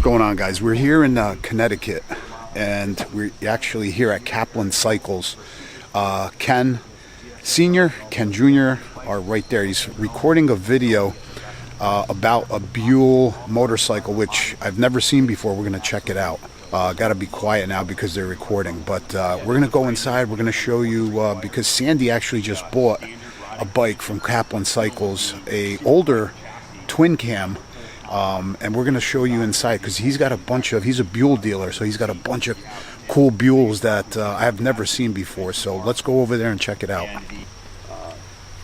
going on, guys? We're here in Connecticut, and we're actually here at Kaplan Cycles. Ken Sr., Ken Jr. are right there. He's recording a video about a Buell motorcycle, which I've never seen before. We're going to check it out. Got to be quiet now because they're recording, but we're going to go inside. We're going to show you, because Sandy actually just bought a bike from Kaplan Cycles, a older twin cam. And we're going to show you inside because he's got a bunch of, he's a Buell dealer, so he's got a bunch of cool Buells that I have never seen before. So let's go over there and check it out.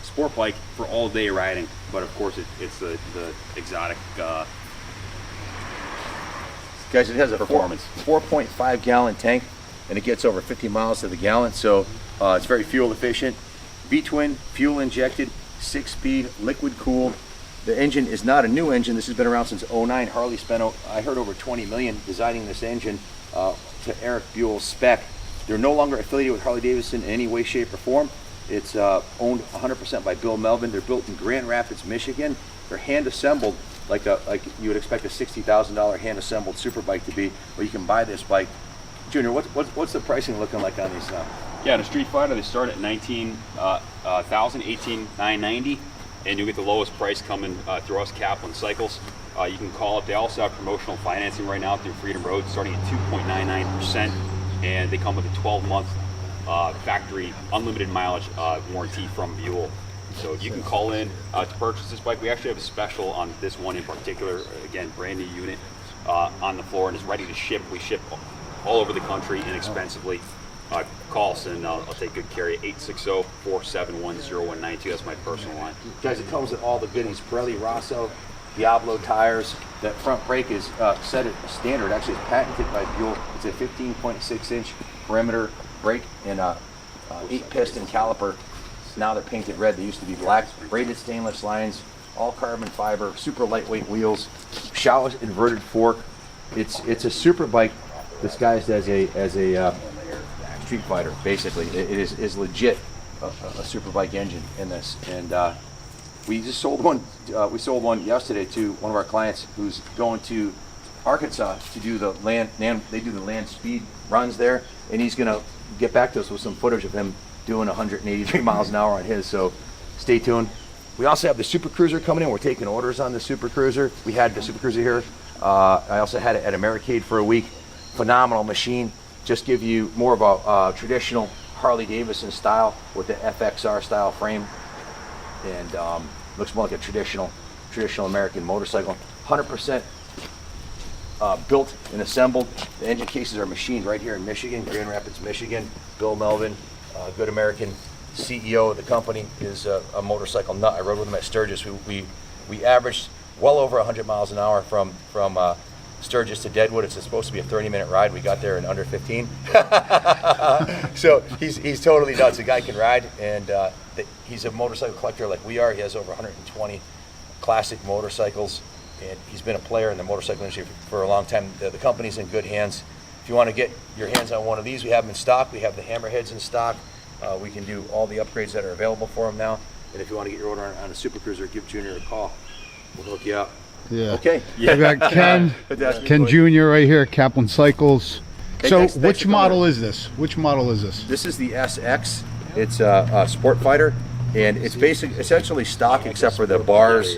Sport bike for all day riding, but of course it's the exotic. Guys, it has a performance 4.5 gallon tank, and it gets over 50 miles to the gallon, so it's very fuel efficient. V-twin, fuel injected, 6-speed, liquid cooled. The engine is not a new engine. This has been around since '09. Harley spent, I heard, over $20 million designing this engine to Eric Buell's spec. They're no longer affiliated with Harley-Davidson in any way, shape, or form. It's owned 100% by Bill Melvin. They're built in Grand Rapids, Michigan. They're hand-assembled like you would expect a $60,000 hand-assembled super bike to be, but you can buy this bike. Junior, what's the pricing looking like on these now? Yeah, the Street Fighter, they start at $18,990. And you get the lowest price coming through us, Kaplan Cycles. You can call up. They also have promotional financing right now through Freedom Road, starting at 2.99%, and they come with a 12-month factory unlimited mileage warranty from Buell. So you can call in to purchase this bike. We actually have a special on this one in particular. Again, brand new unit on the floor and is ready to ship. We ship all over the country inexpensively. Call us and I'll take good care of you. 860-471-0192. That's my personal line. Guys, it comes with all the goodies. Pirelli Rosso, Diablo tires. That front brake is set at standard. Actually, it's patented by Buell. It's a 15.6-inch perimeter brake and a 8-piston caliper. Now they're painted red. They used to be black. Braided stainless lines, all carbon fiber, super lightweight wheels, Showroom inverted fork. It's a super bike disguised as a Street Fighter. Basically, it is legit a super bike engine in this, and we just sold one. We sold one yesterday to one of our clients who's going to Arkansas to do the land. They do the land speed runs there, and he's going to get back to us with some footage of him doing 183 miles an hour on his. So stay tuned. We also have the Super Cruiser coming in. We're taking orders on the Super Cruiser. We had the Super Cruiser here. I also had it at Americade for a week. Phenomenal machine. Just give you more of a traditional Harley-Davidson style with the FXR style frame, and looks more like a traditional American motorcycle. 100% built and assembled. The engine cases are machined right here in Michigan, Grand Rapids, Michigan. Bill Melvin, good American CEO of the company, is a motorcycle nut. I rode with him at Sturgis. We averaged well over 100 miles an hour from Sturgis to Deadwood. It's supposed to be a 30-minute ride. We got there in under 15. So he's totally nuts. The guy can ride, and he's a motorcycle collector like we are. He has over 120 classic motorcycles, and he's been a player in the motorcycle industry for a long time. The company's in good hands. If you want to get your hands on one of these, we have them in stock. We have the Hammerheads in stock. We can do all the upgrades that are available for them now. And if you want to get your order on a Super Cruiser, give Junior a call. We'll hook you up. Yeah. Okay. Yeah. We got Ken Jr. right here at Kaplan Cycles. So which model is this? Which model is this? This is the SX. It's a sport fighter, and it's essentially stock except for the bars.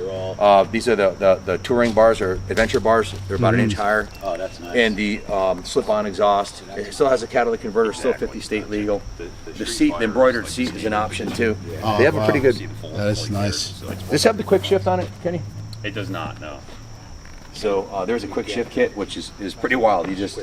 These are the touring bars or adventure bars. They're about an inch higher. Oh, that's nice. And the slip-on exhaust. It still has a catalytic converter, still 50 state legal. The seat, the embroidered seat, is an option too. They have a pretty good. That is nice. Does this have the quick shift on it, Kenny? It does not, no. So there's a quick shift kit, which is pretty wild. You just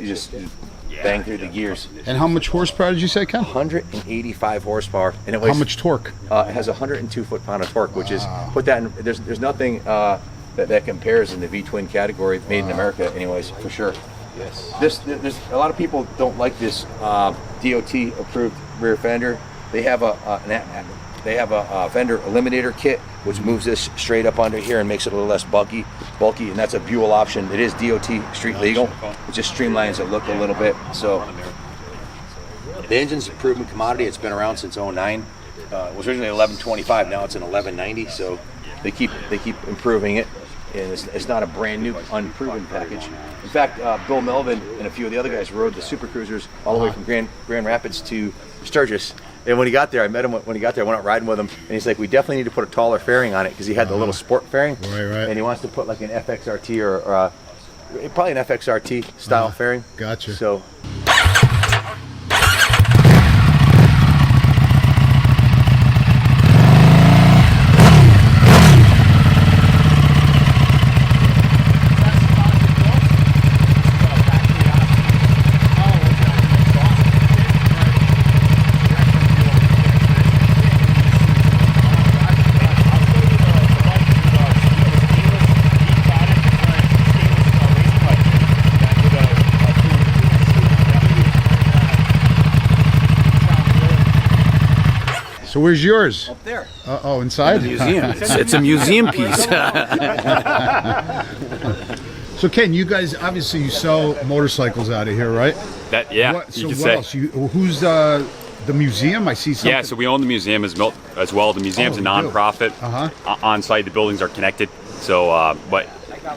bang through the gears. And how much horsepower did you say, Ken? 185 horsepower. And it weighs, how much torque? It has 102 foot-pound of torque, which is, put that in, there's nothing that compares in the V-twin category, made in America anyways, for sure. Yes. There's a lot of people don't like this DOT approved rear fender. They have a fender eliminator kit, which moves this straight up under here and makes it a little less bulky, and that's a Buell option. It is DOT street legal. It just streamlines the look a little bit. So the engine's a proven commodity. It's been around since '09. It was originally 1125. Now it's an 1190. So they keep improving it. and it's not a brand new, unproven package. In fact, Bill Melvin and a few of the other guys rode the Super Cruisers all the way from Grand Rapids to Sturgis. And when he got there, I met him when he got there. I went out riding with him, and he's like, "We definitely need to put a taller fairing on it because he had the little sport fairing, Right. and he wants to put like an FXRT or probably an FXRT style fairing." Gotcha. So. So where's yours? Up there. Oh, inside? Museum. It's a museum piece. So Ken, you guys obviously you sell motorcycles out of here, right? That you So could what say. else? Who's the museum? I see something. Yeah, so we own the museum as well. The museum's a you do? nonprofit. On site, the buildings are connected. So,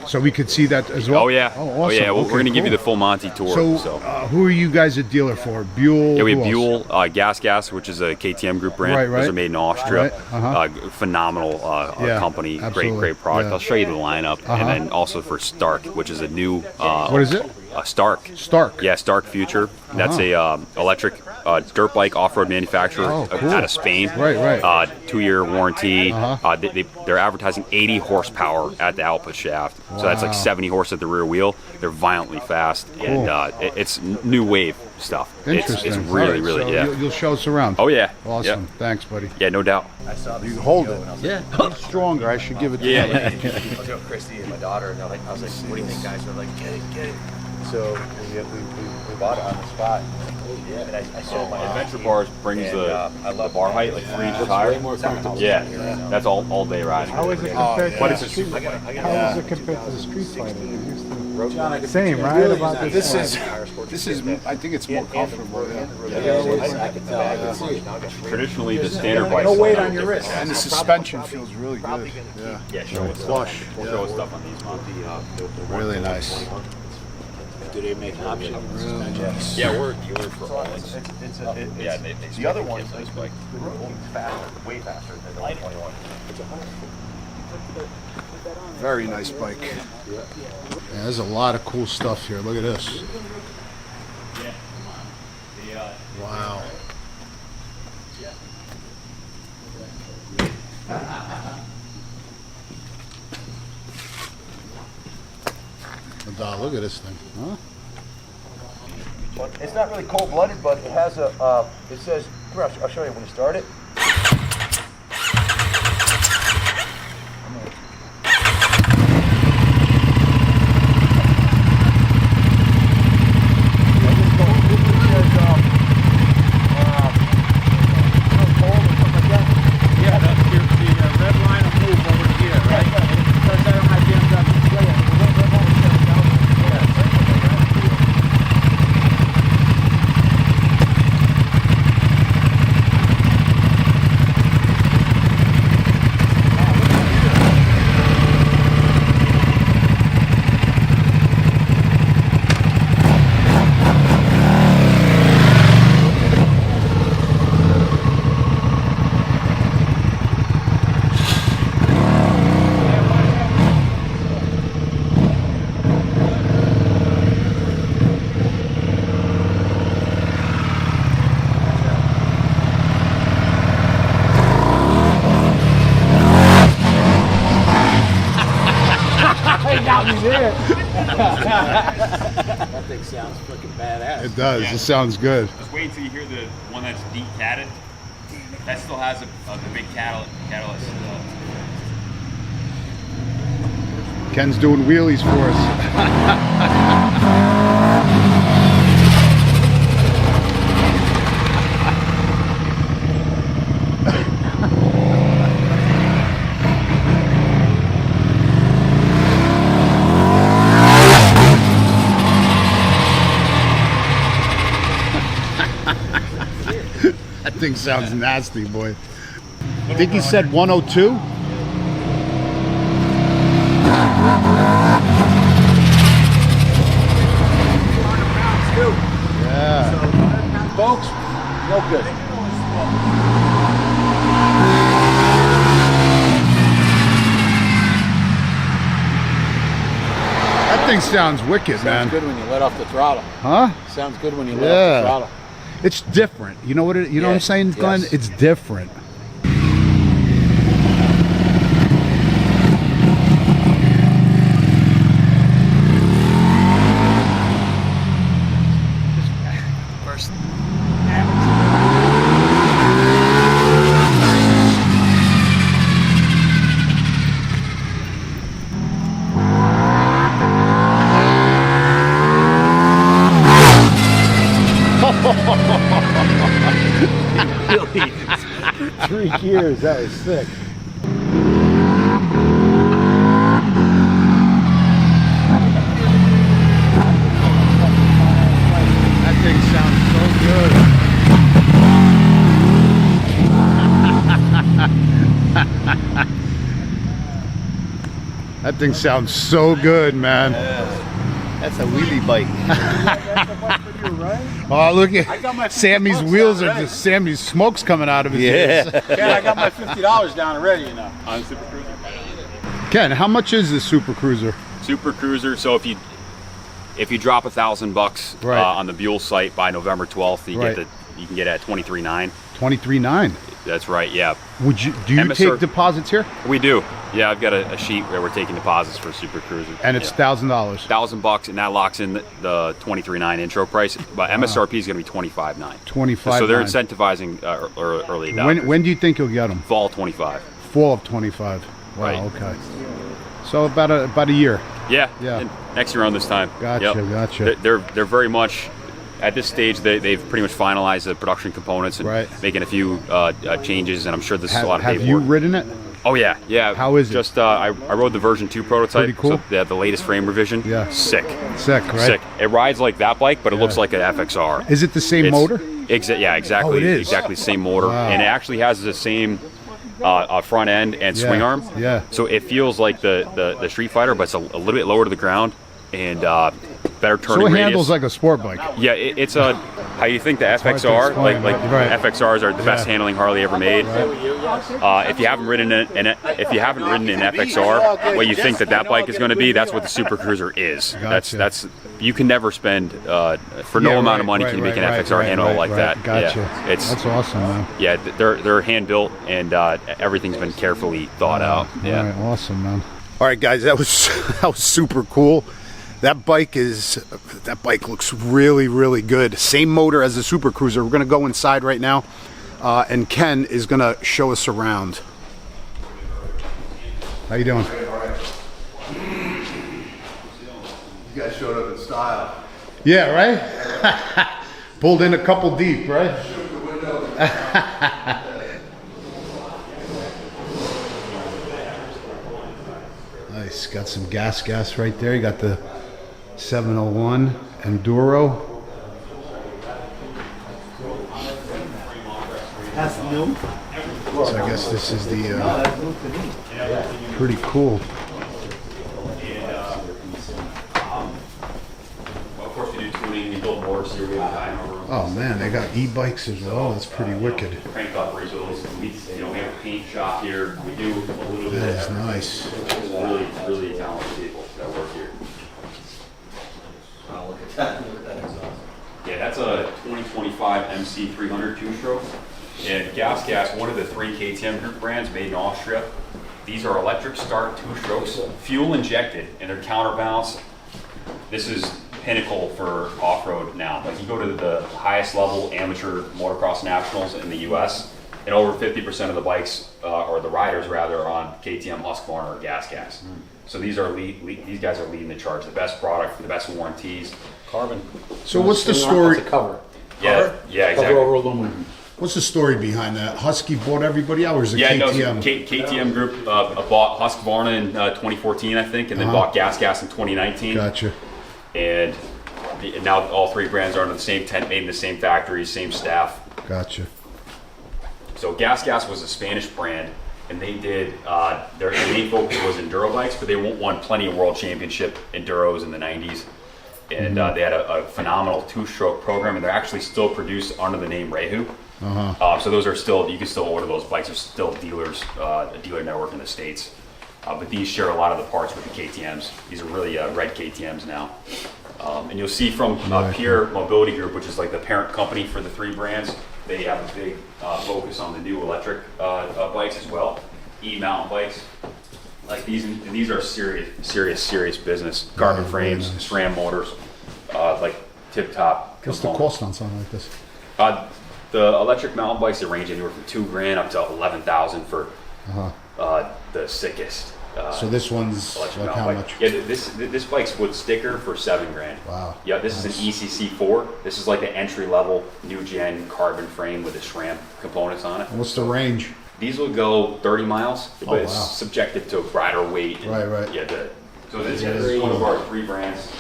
So we could see that as well. Oh yeah, Oh, awesome. oh yeah. Well, Okay, we're gonna give you cool. the full Monty tour. So, who are you guys a dealer for? Buell. yeah, we have who else? Buell, GasGas, which is a KTM group brand. Right. Those are made in Austria. Right, Phenomenal Yeah, company. absolutely. Great product. Yeah. I'll show you the lineup, and then also for Stark, which is a new. What is it? Stark. Stark. Yeah, Stark Future. That's a electric dirt bike off-road manufacturer Oh, cool. out of Spain. Right. 2-year warranty. They're advertising 80 horsepower at the output shaft. So that's like Wow. 70 horse at the rear wheel. They're violently fast, and it's new wave stuff. Interesting. It's really, All right, really, so yeah. You'll show us around. Oh yeah. Awesome. Yeah. Thanks, buddy. Yeah, no doubt. You hold it. Yeah. It's stronger. I should give it to you. Yeah. I was with Christy and my daughter, and I was like, "What do you think, guys?" They're like, "Get it." So we bought it on the spot. And I sold my Adventure Bars brings I the love bar height, like 3 inches higher. Yeah, that's all day riding. How is it compared But to it's the a street? super. How is it compared to the Street Fighter? They used to same, right? About the This same. is. I think it's more comfortable. Traditionally, the standard bike. No weight on your wrist. And the suspension feels really good. Yeah. Yeah, show us Flush. We'll show us stuff on these ones. Really nice. Do they make options? Yeah, we're a dealer for all. Yeah, the other one's nice bike. faster, way faster than the 121. Very nice bike. Yeah, there's a lot of cool stuff here. Look at this. Wow. Look at this thing. Huh? Well, it's not really cold-blooded, but it has a. It says, come here, I'll show you when you start it. That thing sounds fucking badass. It does. It sounds good. Just wait until you hear the one that's decatted. That still has the big catalyst. Ken's doing wheelies for us. That thing sounds nasty, boy. I think he said 102. Yeah. Folks, no good. That thing sounds wicked, Sounds man. good when you let off the throttle. Huh? Sounds good when you let off the throttle. It's different. You know what you know what I'm saying, Glenn? Yes. It's different. Three gears, that was sick. That thing sounds so good. That thing sounds so good, man. That's a wheelie bike. Oh, look at Sammy's wheels are just Sammy's smoke's coming out of his ears. Ken, I got my $50 down already, you know. On Super Cruiser. Ken, how much is this Super Cruiser? Super Cruiser. So if you drop $1,000 Right. on the Buell site by November 12th, you Right. you can get it at 23.9. 23.9. That's right. Yeah, Do you MSR take deposits here? we do. Yeah, I've got a sheet where we're taking deposits for Super Cruiser. And it's $1,000. $1,000, and that locks in the 23.9 intro price. But MSRP is going to be 25.9. 25. So they're incentivizing early adopters. When do you think you'll get them? Fall 25. Fall of 25. Wow. Right. Okay. So about a year. Yeah. Yeah. And next year around this time. Gotcha. Yep. Gotcha. They're very much at this stage. They've pretty much finalized the production components and Right. making a few changes. And I'm sure this is a lot of Have paperwork. you ridden it? Oh yeah, yeah. How is it? Just I rode the version 2 prototype. Pretty cool. So they have the latest frame revision. Yeah. Sick. Sick, right? Sick. It rides like that bike, but it looks like an FXR. Is it the same motor? Yeah, exactly. Oh, it is? Exactly the same motor, Wow. and it actually has the same front end and swing Yeah, arm. yeah. So it feels like the Street Fighter, but it's a little bit lower to the ground and better turning So it radius. handles like a sport bike. Yeah, it's a how you think the hard to FXR, explain, like right. FXRs are the best handling Harley ever made. If you haven't ridden an FXR, what you think that bike is going to be, that's what the Super Cruiser is. Gotcha. That's you can never spend for no amount of money can you make an FXR handle like that. Gotcha. Yeah, That's awesome, man. yeah, they're hand built and everything's been carefully thought out. Yeah. All right, awesome, man. All right, guys, that was super cool. That bike looks really, really good. Same motor as the Super Cruiser. We're gonna go inside right now, and Ken is gonna show us around. How you doing? You guys showed up in style. Yeah, right. Pulled in a couple deep, right? Nice. Got some GasGas right there. You got the 701 Enduro. That's new. So I guess this is the pretty cool. Of course, we do tuning. We build motors here. We have dyno rooms. Oh man, they got e-bikes as well. That's pretty wicked. Crank up rebuilds. We have a paint shop here. We do a little bit. That is nice. Really, really talented people that work here. Oh, look at that. Look at that exhaust. Yeah, that's a 2025 MC300 two-stroke. And GasGas, one of the 3 KTM group brands made in Austria. These are electric start two-strokes, fuel injected, and they're counterbalanced. This is pinnacle for off-road now. Like you go to the highest level amateur motocross nationals in the US, and over 50% of the bikes, or the riders rather, are on KTM, Husqvarna, or GasGas. So these guys are leading the charge. The best product, the best warranties. Carbon. So what's the That's story? a cover. Yeah, yeah, Cover exactly. over aluminum. What's the story behind that? Husky bought everybody out, or is it Yeah, no, KTM? KTM Group bought Husqvarna in 2014, I think, and then bought GasGas in 2019. Gotcha. And now all 3 brands are under the same tent, made in the same factories, same staff. Gotcha. So GasGas was a Spanish brand, and they did their main focus was enduro bikes, but they won plenty of world championship enduros in the 90s, and they had a phenomenal two-stroke program, and they're actually still produced under the name Rehu. So those are still, you can still order those bikes. There's still dealers, a dealer network in the States. But these share a lot of the parts with the KTMs. These are really red KTMs now. And you'll see from Pure Mobility Group, which is like the parent company for the three brands, they have a big focus on the new electric bikes as well, e-mountain bikes. Like these, and these are serious business. Carbon frames, SRAM motors, like tip-top. What's the cost on something like this? The electric mountain bikes, they range anywhere from $2,000 up to $11,000 for the sickest. So this one's like how much? Yeah, this bike's with sticker for $7,000. Wow. Yeah, this is an ECC4. This is like an entry level new gen carbon frame with the SRAM components on it. And what's the range? These will go 30 miles, but wow. it's subjected to rider weight. And, Right. Yeah. So this is one of our three brands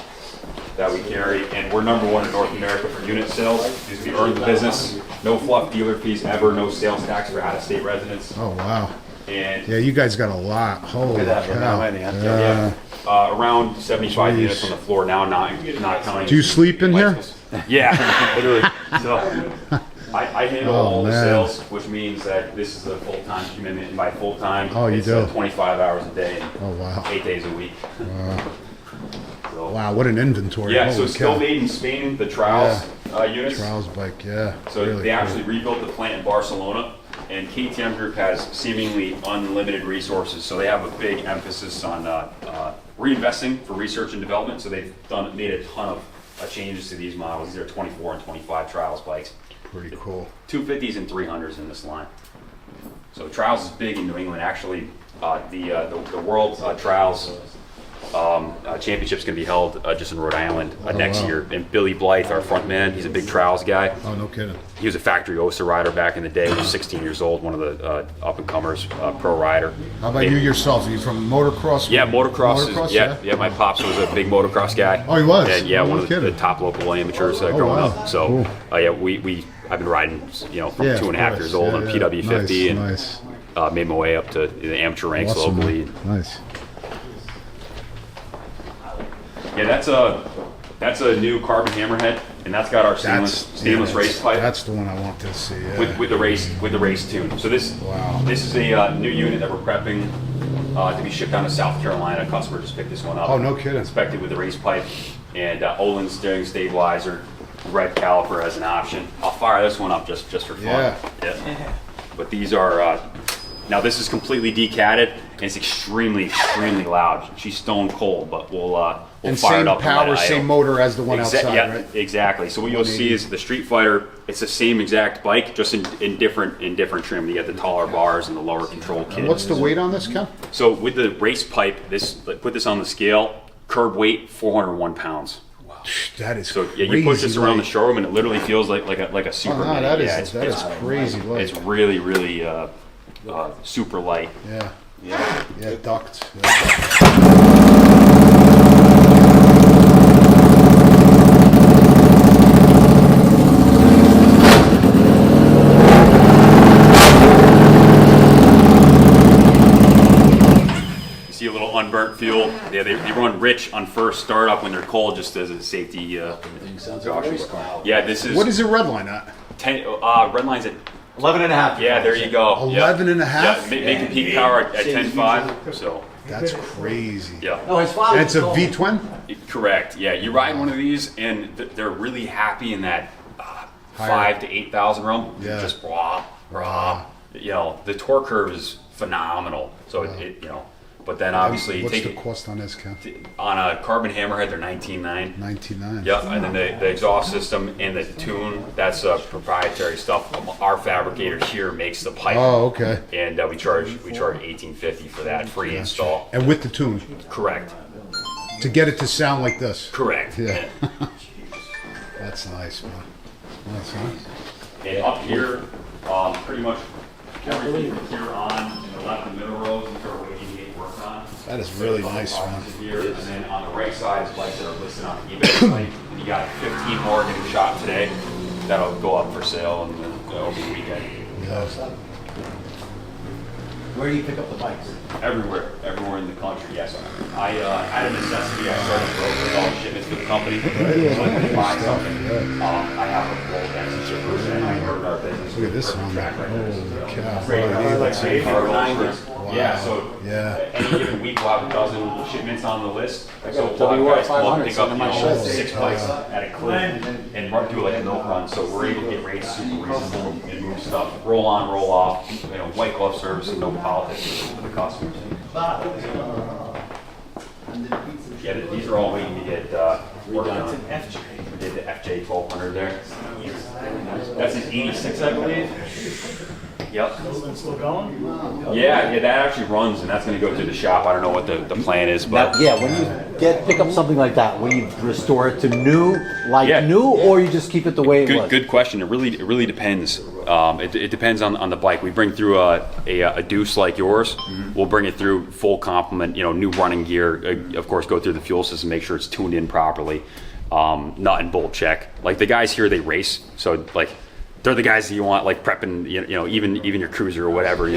that we carry, and we're #1 in North America for unit sales. Because we earned the business. No fluff dealer fees ever. No sales tax for out-of-state residents. Oh wow. And Yeah, you guys got a lot. Holy cow. around 75 units on the floor now, not counting. Do you sleep in here? Yeah, literally. So I handle all the man. sales, which means that this is a full-time commitment. And by full-time, You it's do? 25 hours a day, and Oh wow. 8 days a week. So, Wow, what an inventory. yeah, so Holy still cow. made in Spain, the Trials units. Trials bike, yeah. So really they cool. actually rebuilt the plant in Barcelona, and KTM Group has seemingly unlimited resources. So they have a big emphasis on reinvesting for research and development. So they've made a ton of changes to these models. These are 24 and 25 Trials bikes. Pretty cool. 250s and 300s in this line. So Trials is big in New England. Actually, the World Trials Championship's going to be held just in Rhode Island next year. And Billy Blythe, our front man, he's a big Trials guy. Oh, no kidding. He was a factory OSA rider back in the day. He was 16 years old, one of the up-and-comers, pro rider. How about you yourself? Are you from motocross? Yeah, motocross. Yeah, my pops was a big motocross guy. Oh, he was? And yeah, Oh, one no of the kidding. top local amateurs growing wow. up. So Cool. I've been riding, from Yeah, 2.5 of years course. old on Yeah, PW50 nice. and made my way up to the amateur ranks Awesome, locally. man. Nice. Yeah, that's a new carbon hammerhead, and that's got our stainless race pipe. That's the one I want to see. Yeah. with the race tune. So this is a new unit that we're prepping to be shipped down to South Carolina. A customer just picked this one up. Oh, no kidding. Inspected with the race pipe and Olin steering stabilizer, red caliper as an option. I'll fire this one up just for fun. Yeah. But these are now this is completely decatted and it's extremely loud. She's stone cold, but we'll And fire same it up. and let power, it idle. same motor as the one outside, yeah, right? exactly. So what you'll see is the Street Fighter. It's the same exact bike, just in different trim. You get the taller bars and the lower control kit. What's the weight on this, Ken? So with the race pipe, put this on the scale. Curb weight 401 pounds. That is So crazy. yeah, you push this around the light. showroom and it literally feels like a super. Oh, no, mini. that Yeah, is crazy light. It's really super light. Yeah, ducts. Yeah. You see a little unburnt fuel. Yeah, they run rich on first startup when they're cold, just as a safety precaution. Yeah, this is What is the red line at? 10. Red line's at 11.5. Yeah, there you go. 11 and a half? Yeah, making peak power at 10.5. So, That's crazy. yeah. No, his father. And it's a V-twin? Correct. Yeah, you ride one of these, and they're really happy in that 5 to 8,000 realm. Yeah. Just raw. The torque curve is phenomenal. So but then obviously What's take the it cost on this, Ken? on a carbon hammerhead. They're 19.9. 99. Yeah, and then the exhaust system and the tune, that's proprietary stuff. Our fabricator here makes the pipe. Oh, okay. And we charge $18.50 for that free install. And with the tune, Correct. to get it to sound like this. Correct. Yeah. That's nice, man. That's nice. And up here, pretty much everything from here on in the left and middle rows is our waiting to get worked on. That is really nice, man. Here, and then on the right side is bikes that are listed on eBay. Like, you got 15 more getting shot today. That'll go up for sale over the weekend. Yeah. Where do you pick up the bikes? Everywhere in the country, yes. I out of necessity, I started brokering all the shipments for the company. So when I buy something, I have a roll down shippers and I work our business. Look at this one. Holy cow. Yeah, so any given week we'll have a dozen shipments on the list. So a lot of guys come up and pick up 6 bikes at a clip and do like a milk run. So we're able to get rates super reasonable and move stuff. Roll on, roll off, white glove service and no politics for the customers. Yeah, these are all waiting to get worked on. We did the FJ 1200 there. That's an 86, I believe. Yep. Still going? Yeah, that actually runs, and that's going to go to the shop. I don't know what the plan is, but Yeah, when you pick up something like that, will you restore it to new, or you just keep it the way it was? Good question. It really depends. It depends on the bike. We bring through a deuce like yours. We'll bring it through full complement, new running gear. Of course, go through the fuel system, make sure it's tuned in properly. Nut and bolt check. Like the guys here, they race, so like they're the guys that you want, like prepping, even your cruiser or whatever,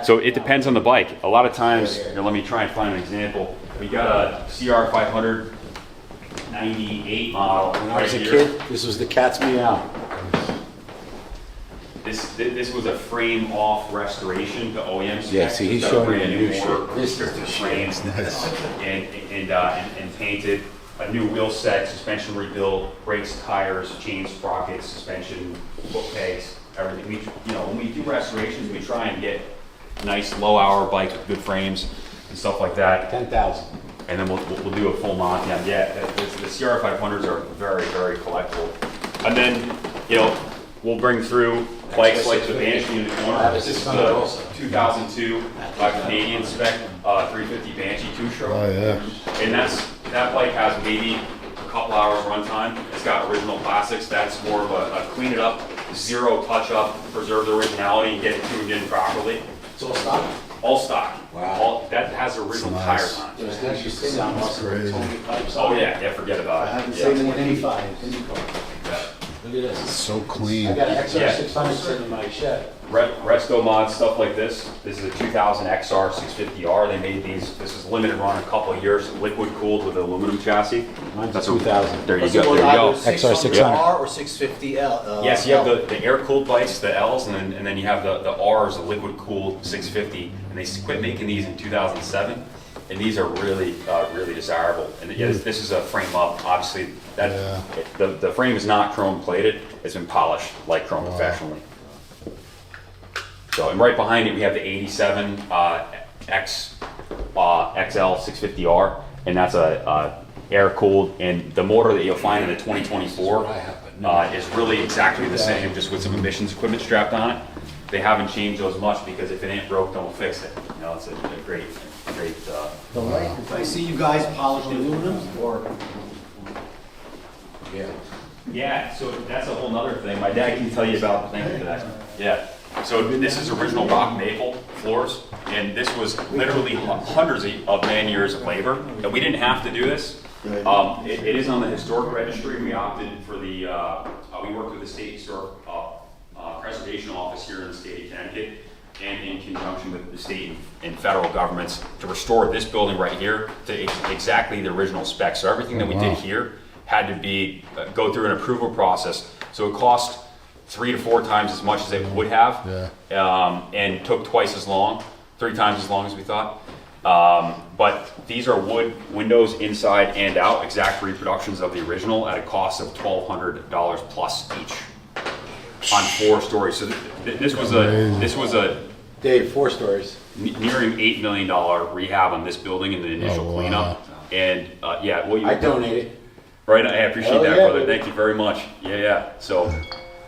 So it depends on the bike. A lot of times, let me try and find an example. We got a CR 500 98 model. When I was a kid, this was the cat's meow. This was a frame off restoration to OEM specs. Yeah, see, he's It's got a showing me brand a new motor, shit. This is the restricted shit. frames, and painted. A new wheel set, suspension rebuild, brakes, tires, chains, sprockets, suspension, foot pegs, everything. When we do restorations, we try and get nice low-hour bikes with good frames and stuff like that. 10,000. And then we'll do a full Monty on. Yeah, the CR 500s are very, very collectible. And then we'll bring through bikes like the Banshee in the corner. This is the 2002 Canadian spec 350 Banshee 2-stroke. Oh yeah. And that bike has maybe a couple hours runtime. It's got original plastics. That's more of a clean it up, zero touch up, preserve the originality, and get it tuned in properly. It's all stock? All stock. Wow. That has original Nice. tires on it. There's actually sound muscle. crazy. Oh yeah, forget about it. I haven't Yeah. seen it in any car. Look at this. So I clean. got an XR 600 sitting in my shed. Resto mod, stuff like this. This is a 2000 XR 650R. They made these. This is limited run a couple of years, liquid cooled with an aluminum chassis. Mine's That's 2000. There you go. There you go. XR 600. R or 650L? Yes, you have the air cooled bikes, the L's, and then you have the R's, the liquid cooled 650. And they quit making these in 2007. And these are really, really desirable. And this is a frame up. Obviously, the frame is not chrome plated. It's been polished like chrome professionally. So, and right behind it, we have the 87 XL 650R, and that's a air cooled. And the motor that you'll find in the 2024 is really exactly the same, just with some emissions equipment strapped on it. They haven't changed those much because if it ain't broke, don't fix it. It's a great. I see you guys polished aluminum, or? Yeah, so that's a whole nother thing. My dad can tell you about the thing today. Yeah. So this is original rock maple floors, and this was literally hundreds of man years of labor. And we didn't have to do this. It is on the historic registry. We opted for we worked with the state historic preservation office here in the state of Connecticut, and in conjunction with the state and federal governments to restore this building right here to exactly the original specs. So everything that we did here had to go through an approval process. So it cost 3 to 4 times as much as it would have, and took twice as long, 3 times as long as we thought. But these are wood windows inside and out, exact reproductions of the original at a cost of $1,200 plus each on 4 stories. So this was a Dave, 4 stories. nearing $8 million rehab on this building in the initial cleanup. And I donated. Right, I appreciate that, yeah, brother. baby. Thank you very much. Yeah. So,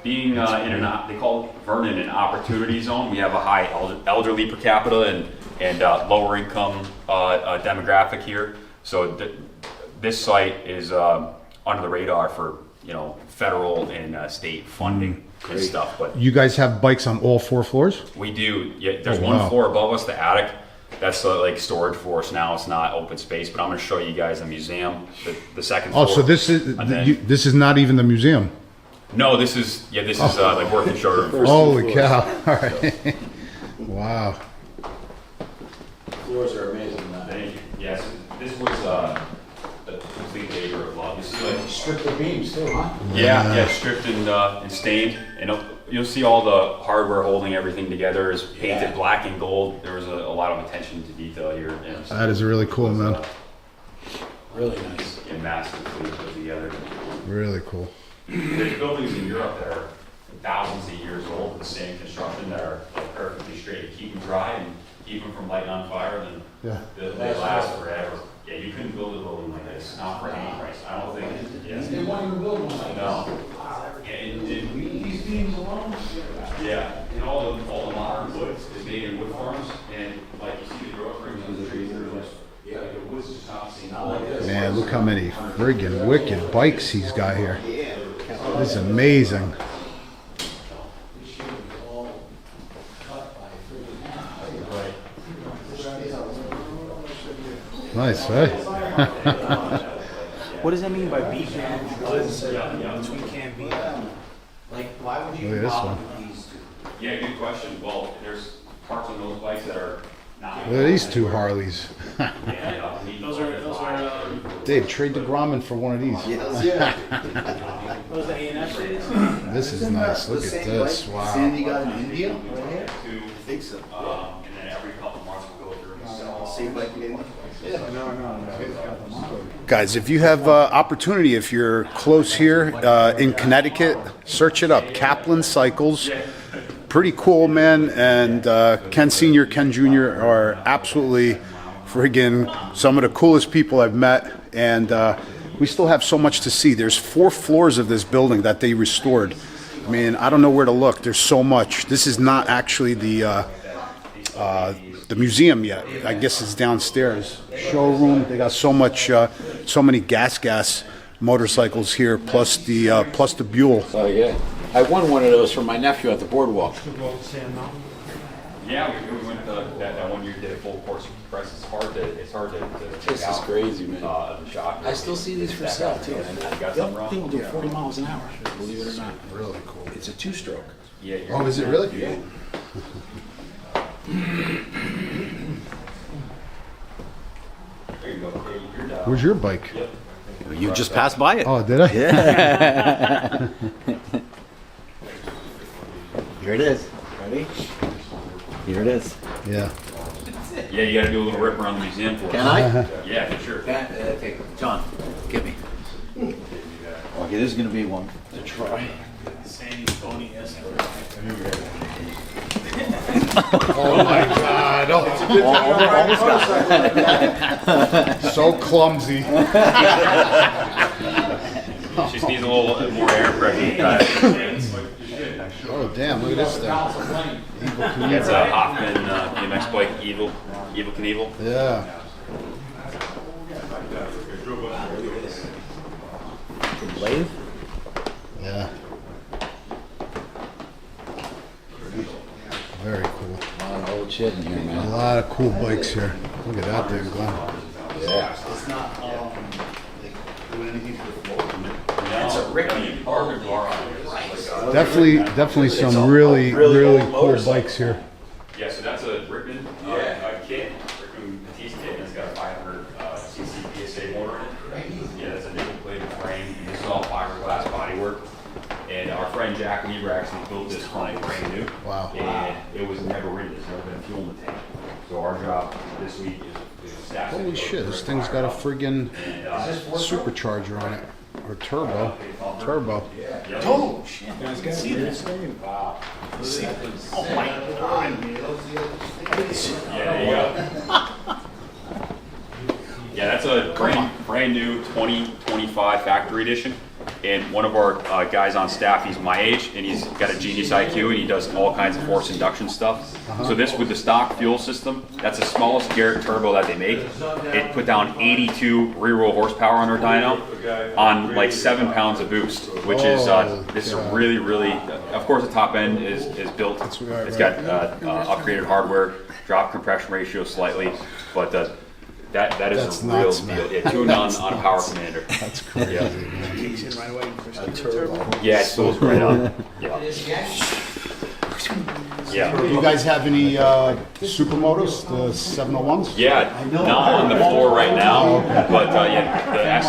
being they call Vernon an opportunity zone. We have a high elderly per capita and lower income demographic here. So this site is under the radar for federal and state funding and stuff. But You guys have bikes on all 4 floors? we do. Yeah, there's Oh, one wow. floor above us, the attic. That's like storage for us now. It's not open space, but I'm going to show you guys the museum, the second floor. Oh, so this is And then- this is not even the museum. No, this is like working showroom. Holy cow! All right. Wow. floors are amazing, man. Thank you. Yes, this was a complete labor of love. You see, like, Strip the beams too, huh? yeah, stripped and stained, and you'll see all the hardware holding everything together is painted Yeah. black and gold. There was a lot of attention to detail here. And That is really cool, man. Really nice. and massively put together. Really cool. There's buildings in Europe that are thousands of years old with the same construction that are like perfectly straight. Keep them dry and keep them from lighting on fire, then Yeah. they last forever. Yeah, you couldn't build a building like this, not for any price. I don't think. Yes. They won't even build one like No. this. And These beams alone? yeah, and all the modern wood is made in wood forms, and like you see the growth rings on the trees, they're like, yeah, like the wood's just not seen. Not like this. Man, look how many friggin' wicked bikes he's got here. This is amazing. This shit is all cut by freaking hand. Right. Nice, right? What does that mean by beat man? Because we can't beat that. Like, why would Look at this one. these two? Yeah, good question. Well, there's parts on those bikes that are not. Look at these two Harleys. Those are Dave, trade the Grumman for one of these. those A&F days. This is nice. Look at this. Wow. Sandy got in India? I think so. And then every couple months we'll go through and sell. Same bike in India? Guys, if you have opportunity, if you're close here in Connecticut, search it up. Kaplan Cycles. Pretty cool, man. And Ken Sr., Ken Jr. are absolutely friggin' some of the coolest people I've met. And we still have so much to see. There's 4 floors of this building that they restored. I mean, I don't know where to look. There's so much. This is not actually the museum yet. I guess it's downstairs. Showroom. They got so much, so many GasGas motorcycles here, plus the Buell. Oh, yeah. I won one of those from my nephew at the boardwalk. Yeah, we went that one year, did a full course press. It's hard to check This is out, crazy, man. the shock. I still see these for sale, too. You got something Yep, thing will wrong? do 40 miles an hour, believe it or not. Really cool. It's a 2-stroke. Yeah. Oh, is it really? Yeah. There you go. Okay, you're down. Where's your bike? Yep. You just passed by it. Oh, did I? Yeah. Here it is. Ready? Here it is. Yeah. Yeah, you got to do a little rip around the museum for us. Can I? Yeah, for sure. Okay, John, give me. Okay, this is gonna be one to try. Sandy's pony escort. Oh my God! Oh. So clumsy. She just needs a little more air pressure. Oh damn! Look at this thing. It's a Hoffman BMX bike, Evil Knievel. Yeah. Lathe? Yeah. Very cool. A lot of old shit in here, A man. lot of cool bikes here. Look at that thing, Glenn. Yeah. It's not, doing anything to the floor. It's a Ricky Barber bar on it. Definitely some really cool bikes here. Yeah, so that's a Rickman kit, Rickman Batiste kit, and it's got a 500 cc PSA motor in it. Yeah, that's a nickel-plated frame. This is all fiberglass bodywork. And our friend Jack Lieber actually built this from brand new. Wow. And it was never ridden. There's never been fuel in the tank. So our job this week is staff. Holy shit! This thing's got a friggin' supercharger on it, or turbo. Turbo. Oh shit! You guys can see this. Wow. See? Oh my god! Yeah, there you go. Yeah, that's a brand new 2025 factory edition. And one of our guys on staff, he's my age, and he's got a genius IQ, and he does all kinds of force induction stuff. So this, with the stock fuel system, that's the smallest Garrett turbo that they make. It put down 82 rear wheel horsepower on our dyno on like 7 pounds of boost, which is this is really, of course the top end is built. It's got upgraded hardware, drop compression ratio slightly, but that is That's a real nuts, deal. man. Yeah, tuned on a Power Commander. That's crazy. Yeah. Kicks in right away. First turbo. Yeah, it goes right on. Yeah. Yeah. Do you guys have any supermotos, the 701s? Yeah, not on the floor right now, but yeah, the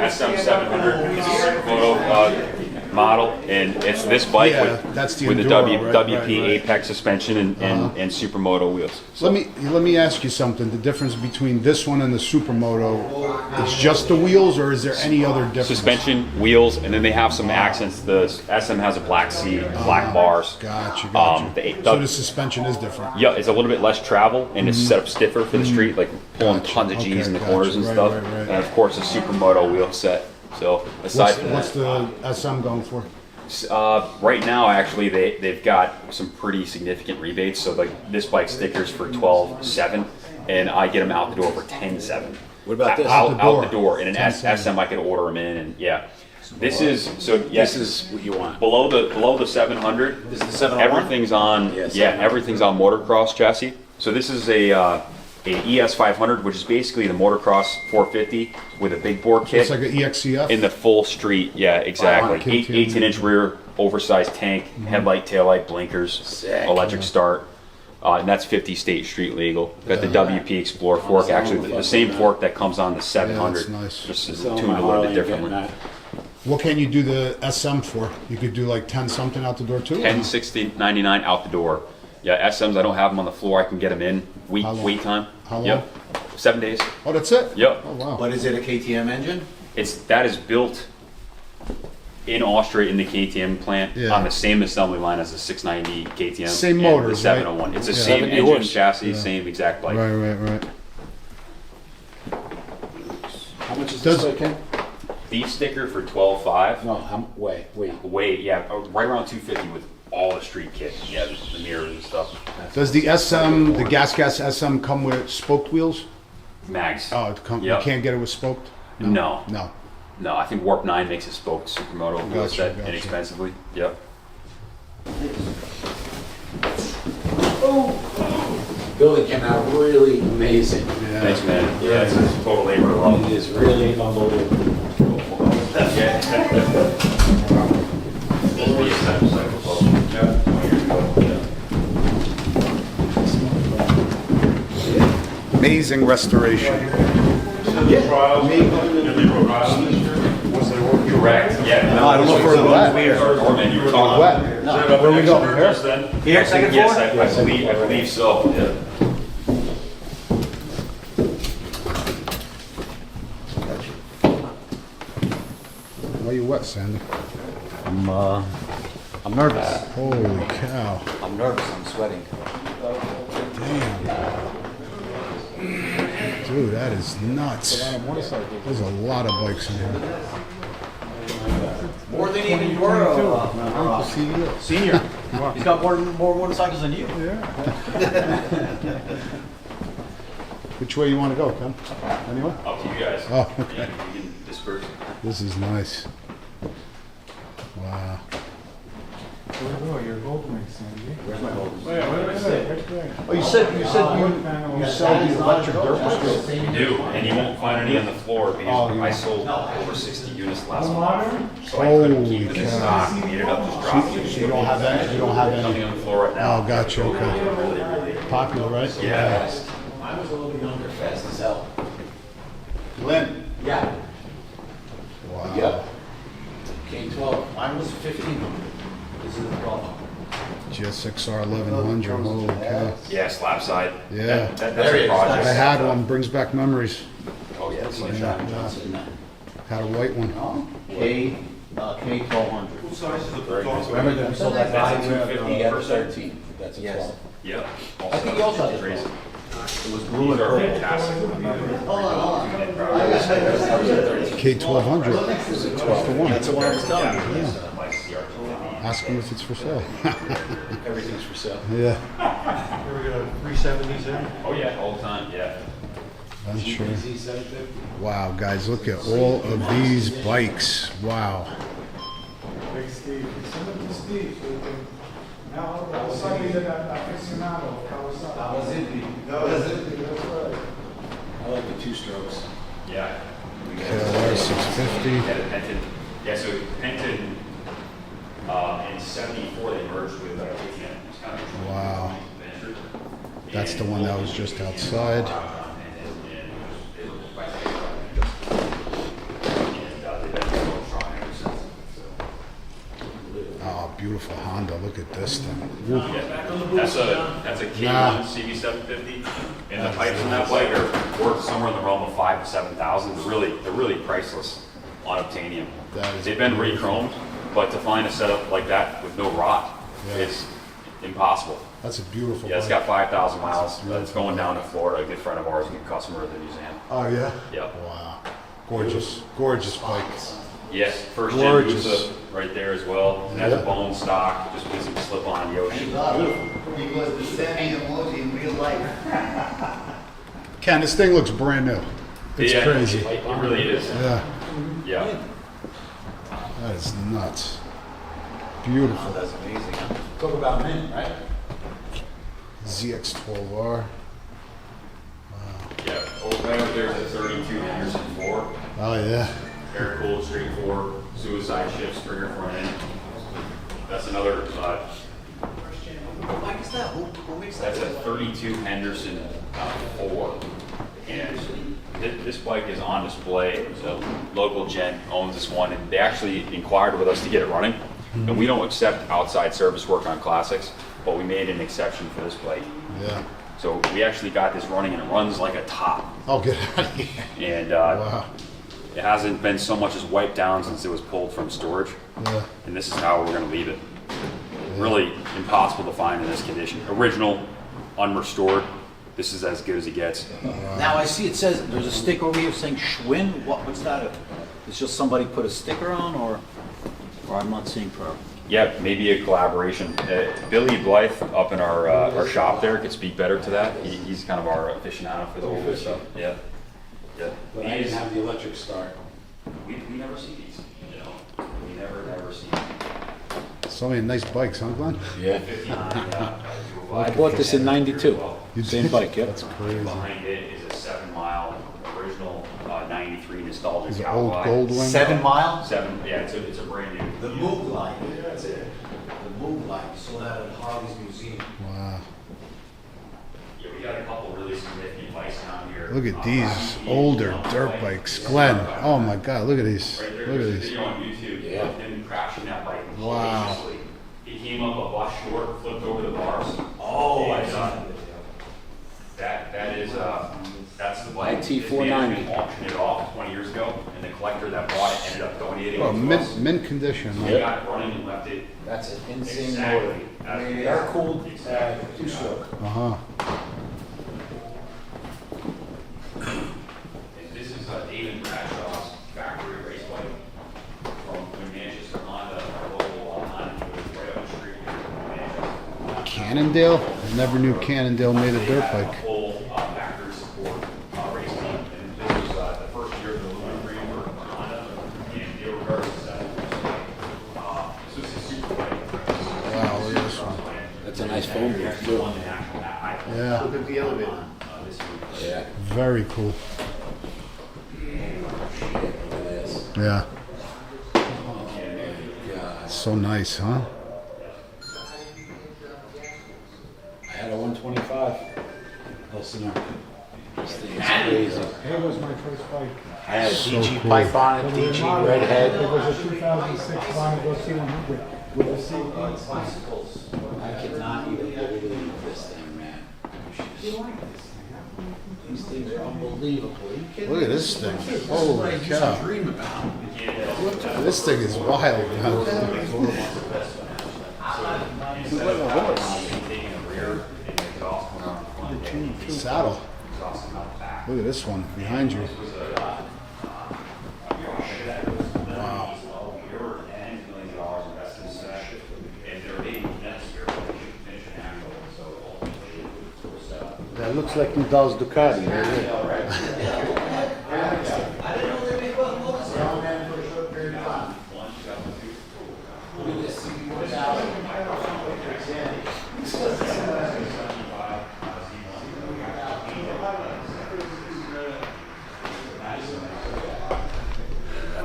SM 700 is a supermoto model, and it's this bike Yeah, that's the with the Enduro, right, WP right. Apex suspension and supermoto wheels. Let me ask you something. The difference between this one and the supermoto, it's just the wheels, or is there any other difference? Suspension, wheels, and then they have some accents. The SM has a black seat, black bars. Gotcha. So the suspension is different. Yeah, it's a little bit less travel, and it's set up stiffer for the street, like pulling tons of G's in the corners and Right, stuff. right, right. And of course, a supermoto wheel set. So aside from What's that, the SM going for? right now actually they've got some pretty significant rebates. So like this bike stickers for 12.7, and I get them out the door for 10.7. What about this? Out the door in an 10.7. SM, I could order them in, and yeah. This is so yes. This is what you want. Below the 700. This is the 701? Everything's on. Yes. Yeah, everything's on motocross chassis. So this is a ES 500, which is basically the motocross 450 with a big bore kit. It's like an EXCF. In the full street, yeah, exactly. 500 18-inch rear, oversized tank, headlight, taillight, blinkers, Sick. electric start, and that's 50 state street legal. Got the WP Explorer fork, actually the same fork that comes on the 700, nice. just is tuned a little bit differently. What can you do the SM for? You could do like 10 something out the door too? 10, 60, 99 out the door. Yeah, SMs, I don't have them on the floor. I can get them in How long? wait time. How long? Yep, 7 days. Oh, that's it? Yep. Oh, wow. But is it a KTM engine? That is built in Austria in the KTM plant Yeah. on the same assembly line as the 690 KTM. Same and motors, the right? 701. It's the Yeah. same 70 engine, horse. chassis, same exact bike. Right. How much is Does- this bike, Ken? Beef sticker for 12.5. No, wait. Weight, yeah, right around 250 with all the street kit. Yeah, the mirrors and stuff. Does the SM, the GasGas SM come with spoked wheels? Mags. Oh, you Yep. can't get it with spoked? No. No. No, I think Warp 9 makes a spoked supermoto wheel Gotcha, set gotcha. inexpensively. Yep. Building came out really amazing. Thanks, man. Yeah, it's a total labor of love. It is really unbelievable. Amazing restoration. Correct. Yeah. No, I don't know if we're wet. Or man, you were talking Wet. Where we going? Here? Here, second floor? Yes, I believe so. Yeah. Why are you wet, Sandy? I'm nervous. Holy cow. I'm nervous. I'm sweating. Damn. Dude, that is nuts. There's a lot of bikes in here. More than even your senior. He's got more motorcycles than you. Which way you want to go, Ken? Anyway? Up to you guys. Oh, okay. You can disperse. This is nice. Wow. Your gold mix, Sandy. Where's my gold? Oh, you said you sell the electric dirt bikes? You do, and you won't find any on the floor because I sold over 60 units last month. So I couldn't keep them in stock. We ended up just dropping So you don't have any? You don't have nothing any? on the floor right now. Oh, gotcha. Okay. Really, really. Popular, right? Yeah. I was a little younger, fast as hell. Glenn. Yeah. Wow. Yep. K12. Mine was 1500. This is the 1200. GSXR 1100. Holy cow. Yeah, slap side. Yeah. That's There it a is. project. I had one. Brings back memories. Oh yeah, it's like Had a white one. K1200. Remember that we sold that That's a guy? 250 You got a percent. 13. That's a 12. Yep. I think you also had a Crazy. 12. It was These blue and are purple. fantastic. K1200. That's the one. That's the one I was telling you. Ask him if it's for sale. Everything's for sale. Yeah. Ever got a 370s in? Oh yeah, all the time. Yeah. I'm sure. Wow, guys, look at all of these bikes. Wow. Big Steve. Send it to Steve so we can. Now, all Sundays at aficionado. That's right. I like the two strokes. Yeah. KLR 650. Yeah, the Penton. Yeah, so Penton In '74, they merged with KTM. It's kind of Wow. That's the one that was just outside. Oh, beautiful Honda. Look at this thing. Woo. That's a K1 CV750, and the pipes in that bike are worth somewhere in the realm of 5,000 to 7,000. They're really priceless on obtainium. They've been re-chromed, but to find a setup like that with no rot is impossible. That's a beautiful Yeah, it's bike. got 5,000 miles. It's going down to Florida. A good friend of ours, a good customer of the museum. Oh, yeah? Yep. Wow. Gorgeous. Gorgeous bike. Yes, first gen Gorgeous. Musa right there as well. It has a bone stock, just with some slip-on Yoshi. He was the same emoji in real life. Ken, this thing looks brand new. It's Yeah, crazy. It really is. Yeah. Yeah. That is nuts. Beautiful. That's amazing, huh? Talk about mint, right? ZX12R. Yeah. Old guy up there is a 32 Henderson 4. Oh, yeah. Air cooled, straight 4, suicide shift, stringer front end. That's another, What bike is that? Who makes that? that's a 32 Henderson 4. And this bike is on display. So local gent owns this one, and they actually inquired with us to get it running. And we don't accept outside service work on classics, but we made an exception for this bike. Yeah. So we actually got this running, and it runs like a top. Oh, get out of here. And Wow. it hasn't been so much as wiped down since it was pulled from storage. Yeah. And this is how we're going to leave it. Really impossible to find in this condition. Original, unrestored. This is as good as it gets. Now I see it says, there's a sticker over here saying Schwinn. What's that? It's just somebody put a sticker on, or I'm not seeing properly? Yeah, maybe a collaboration. Billy Blythe up in our shop there could speak better to that. He's kind of our aficionado for the whole stuff. Yeah. Yeah. But I didn't have the electric start. We never see these, you know. We never see them. So many nice bikes, huh, Glenn? Yeah. 59, I bought this in '92. You Same did? bike, yeah. That's crazy. Behind it is a 7-mile original 93 nostalgic Is it cow old line. Gold Wing? 7 miles? 7, yeah, it's a brand new. The Moog line. That's it. The Moog line. You saw that at Harley's Museum. Wow. Yeah, we got a couple really significant bikes down here. Look at these older dirt bikes. Glenn, oh my God, look at these. Right there, Look at there's a these. video on YouTube of him crashing that bike. Wow. hilariously. He came up a bus short, flipped over the bars. Oh, I And, saw it. that's the bike. YT490. This management auctioned it off 20 years ago, and the collector that bought it ended up donating Oh, it to us. mint condition. So huh? we got it running and left it That's an insane exactly. motor. They're cooled two-stroke. Uh-huh. And this is David Bradshaw's factory race bike from when Manchester Honda, our local Honda, right up the street here in Manchester. Cannondale? I never knew Cannondale made a dirt They had bike. a full factory support race team, and this was the first year of the aluminum green for Honda, and they were very successful. This was a super bike. Wow, look at this one. That's a nice phone booth, too. Won the national high. Yeah, Look at the elevator. This year. Yeah. very cool. Look at this. Yeah, God. so nice, huh? I had a 125. Listener. This thing is crazy. It was my first bike. I had a So DG cool. pipe on it, It was a DG model. redhead. It was a 2006 Flannels C100 with a seat. Bicycles. I cannot even believe this thing, man. These things are unbelievable. Are you kidding Look at me? this thing. Holy I used cow. to dream about. This thing is wild, man. Saddle. Look at this one behind you. Wow. That looks like Nadal's Ducati.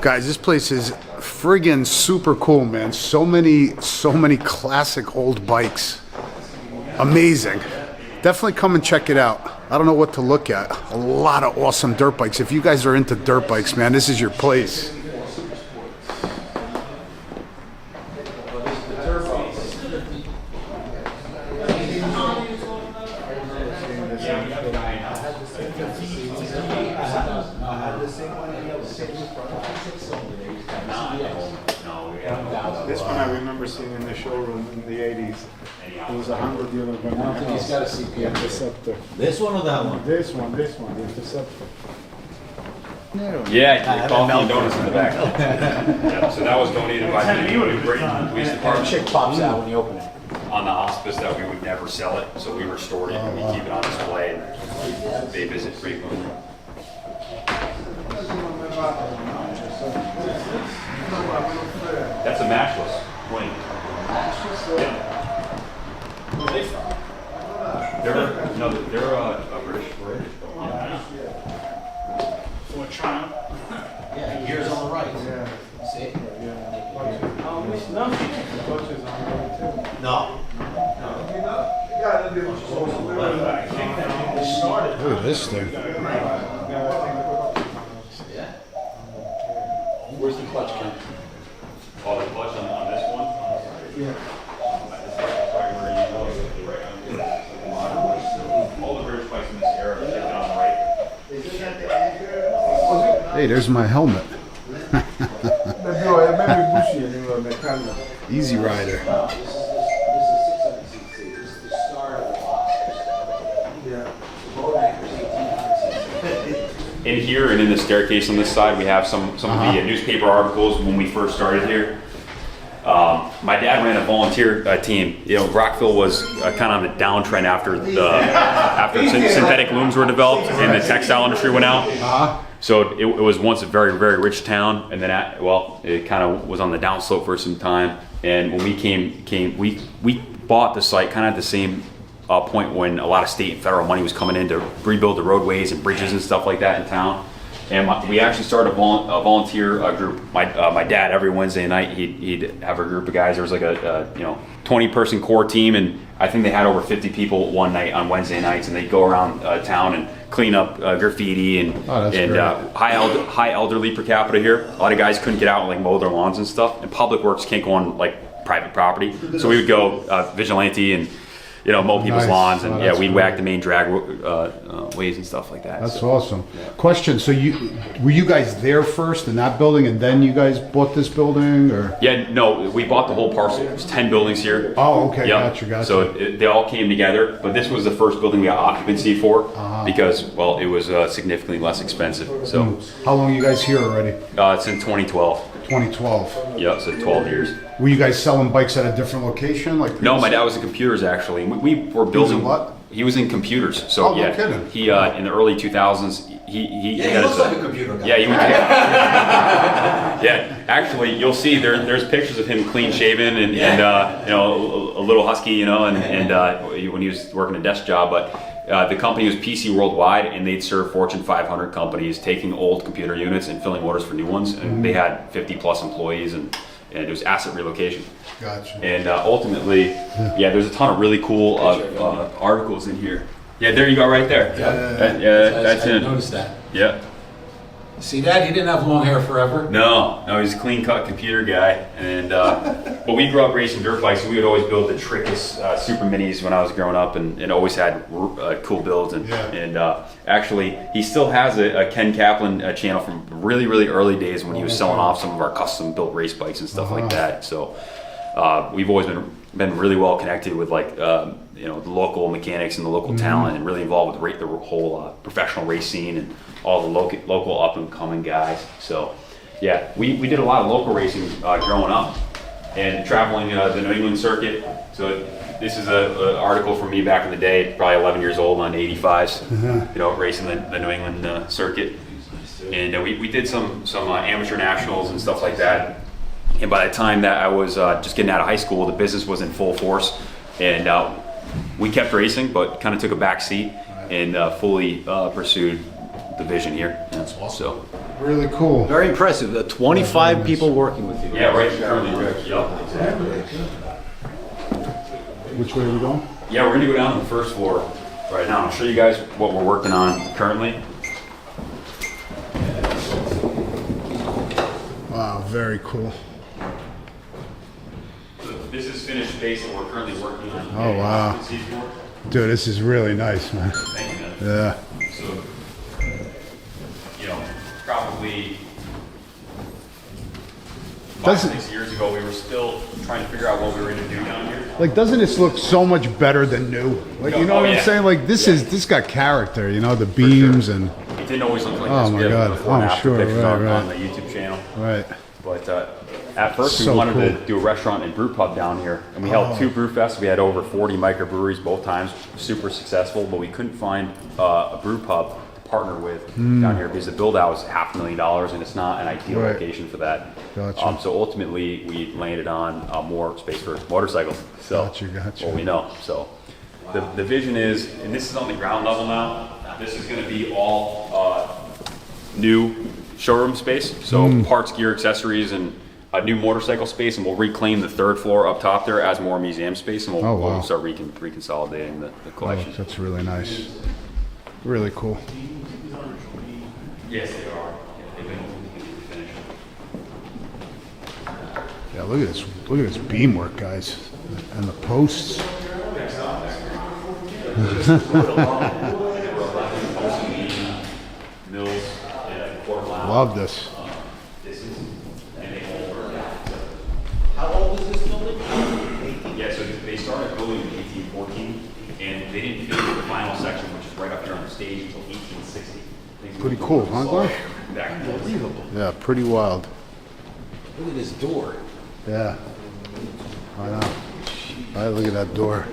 Guys, this place is friggin' super cool, man. So many classic old bikes. Amazing. Definitely come and check it out. I don't know what to look at. A lot of awesome dirt bikes. If you guys are into dirt bikes, man, this is your place. This one I remember seeing in the showroom in the 80s. It was 100 euro. I don't think he's got a CPM. Interceptor. This one or that one? This one, the Interceptor. Yeah, coffee and donuts in the back. Yeah, so that was donated by the New Britain Police Department. Chick pops out when you open it. On the auspice that we would never sell it, so we restored it and we keep it on display. And they visit frequently. That's a matchless twin. Yeah. They're a British. For Triumph. Yeah, gears on the right. Yeah. See? No. No. Look at this thing. Yeah. Where's the clutch, Ken? Oh, the clutch on this one? Yeah. All the British bikes in this era are taken on the right. Hey, there's my helmet. Easy Rider. In here and in the staircase on this side, we have some of the newspaper articles when we first started here. My dad ran a volunteer team. You know, Rockville was kind of on the downtrend after synthetic looms were developed and the textile industry went out. So it was once a very, very rich town, and then it kind of was on the downslope for some time. And when we came, we bought the site kind of at the same point when a lot of state and federal money was coming in to rebuild the roadways and bridges and stuff like that in town. And we actually started a volunteer group. My dad, every Wednesday night, he'd have a group of guys. There was like a 20-person core team, and I think they had over 50 people one night on Wednesday nights, and they'd go around town and clean up graffiti and high elderly per capita here. A lot of guys couldn't get out and like mow their lawns and stuff, and public works can't go on like private property, so we would go vigilante and mow people's lawns, and we'd whack the main drag ways and stuff like that. That's awesome. Yeah. Question: so were you guys there first in that building, and then you guys bought this building, or? Yeah, no, we bought the whole parcel. There's 10 buildings here. Oh, okay, yep. Gotcha. So they all came together, but this was the first building we got occupancy for because, well, it was significantly less expensive. So, how long are you guys here already? It's in 2012. 2012. Yeah, so 12 years. Were you guys selling bikes at a different location? No, my dad was in computers actually. We were building. He was in what? He was in computers. So no kidding. He in the early 2000s. He looks like a computer guy. Yeah, he went to, yeah. Actually, you'll see there's pictures of him clean shaven and a little husky, and when he was working a desk job, but. The company was PC Worldwide, and they'd serve Fortune 500 companies, taking old computer units and filling orders for new ones. And they had 50 plus employees, and it was asset relocation. Gotcha. And ultimately, there's a ton of really cool articles in here. Yeah, there you go, right there. That's it. I noticed that. Yeah. See that? He didn't have long hair forever. No, he's a clean-cut computer guy, and but we grew up racing dirt bikes, so we would always build the trickiest super minis when I was growing up, and always had cool builds. And actually, he still has a Ken Kaplan channel from really, really early days when he was selling off some of our custom-built race bikes and stuff like that. So we've always been really well connected with the local mechanics and the local talent, and really involved with the whole professional race scene and all the local up and coming guys. So yeah, we did a lot of local racing growing up and traveling the New England circuit. So this is an article from me back in the day, probably 11 years old on 85s, racing the New England circuit. And we did some amateur nationals and stuff like that. And by the time that I was just getting out of high school, the business was in full force, and we kept racing, but kind of took a back seat and fully pursued the vision here. That's awesome. So Really cool. Very impressive. 25 people working with you. Yeah, right. Currently, yep, exactly. Which way are we going? Yeah, we're gonna go down to the first floor right now. I'll show you guys what we're working on currently. Wow, very cool. So this is finished space that we're currently working on. Oh, wow. Dude, this is really nice, man. Thank you, man. Yeah. So, you know, probably 5-6 years ago, we were still trying to figure out what we were going to do down here. Like, doesn't this look so much better than new? Like, you know what I'm saying? Like, this got character, you know, the beams and... It didn't always look like Oh, this. my We have God. before and Oh, after sure, pictures right, on right. the YouTube channel. Right. But at first, we So wanted cool. to do a restaurant and brew pub down here. And we held 2 brew fests. We had over 40 microbreweries both times. Super successful, but we couldn't find a brew pub to partner with down here because the build out was $500,000 and it's not an ideal Right. location for that. Gotcha. So ultimately, we landed on more space for motorcycles. So Gotcha. what we know. So the vision is, and this is on the ground level now. This is going to be all new showroom space. So parts, gear, accessories, and a new motorcycle space, and we'll reclaim the 3rd floor up top there as more museum space, and we'll, Oh, wow. we'll start reconsolidating the Oh, collection. that's really nice. Really cool. Yes, they are. Yeah, they've been finished. Yeah, look at this. Look at this beam work, guys. And the posts. Mills, quarter mile. Love this. How old is this building? Yeah, so they started building in 1814, and they didn't finish the final section, which is right up here on the stage, until 1860. Pretty cool, huh, Glenn? Unbelievable. Yeah, pretty wild. Look at this door. Yeah. I know. All right, look at that door.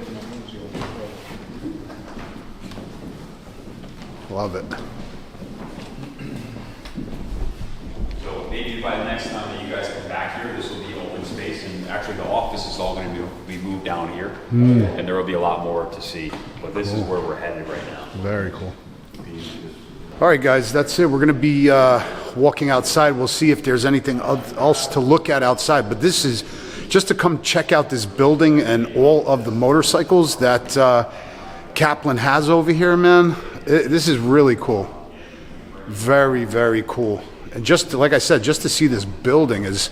Love it. So maybe by the next time that you guys come back here, this will be open space, and actually the office is all going to be moved down here, and there will be a lot more to see. But this is where we're headed right now. Very cool. All right, guys, that's it. We're going to be walking outside. We'll see if there's anything else to look at outside. But this is just to come check out this building and all of the motorcycles that Kaplan has over here, man. This is really cool. Very, very cool. And just like I said, just to see this building is